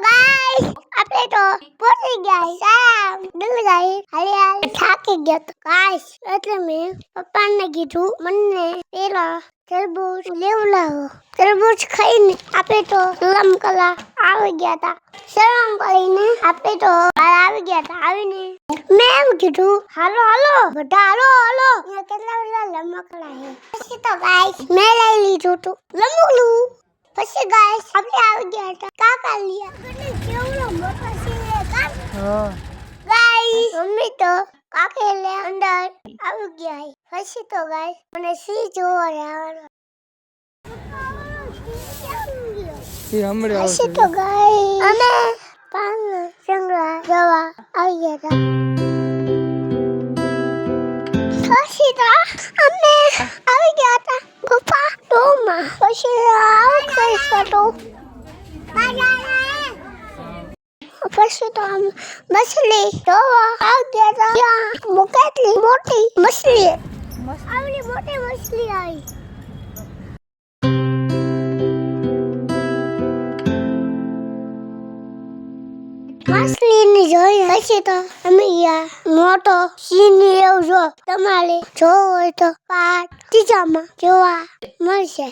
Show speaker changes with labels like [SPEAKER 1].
[SPEAKER 1] Guys આપણે તો પહોંચી ગયા શામ દિલ ગઈ હાલ થાકી ગયા તો ગાઈસ એટલે મેં પપ્પાને કીધું મને પેલા તરબૂચ લેવડાવો તરબૂચ ખાઈને આપણે તો સલામ કલા આવી ગયા હતા સલામ કરીને આપણે તો આવી ગયા હતા આવીને મેં એમ કીધું હાલો બધા હાલો અહીંયા કેટલા બધા લમકડા છે પછી તો ગાઈસ મેં લઈ લીધું તું લમકડું પછી ગાઈસ આપણે આવી ગયા હતા કાકા લીયા કેવડો મોટો છે ગાઈસ મમ્મી તો કાકે લે અંદર આવી ગયા પછી તો ગાઈસ મને સી જોવા રહેવાનો પછી તો ગાઈસ અમે પાન સંગ્રહ જવા આવી ગયા હતા પછી તો અમે આવી ગયા હતા પપ્પા ડોમાં પછી આવું ખાઈશ તો પછી તો આમ મછલી જોવા આવી ગયા હતા ત્યાં કેટલી મોટી મછલી આવડી મોટી મછલી આવી મછલીને જોઈ પછી તો અમે ગયા મોટો સિંહ એવું જો તમારે જોવો હોય તો પાર્ટ ત્રીજામાં જોવા મળશે.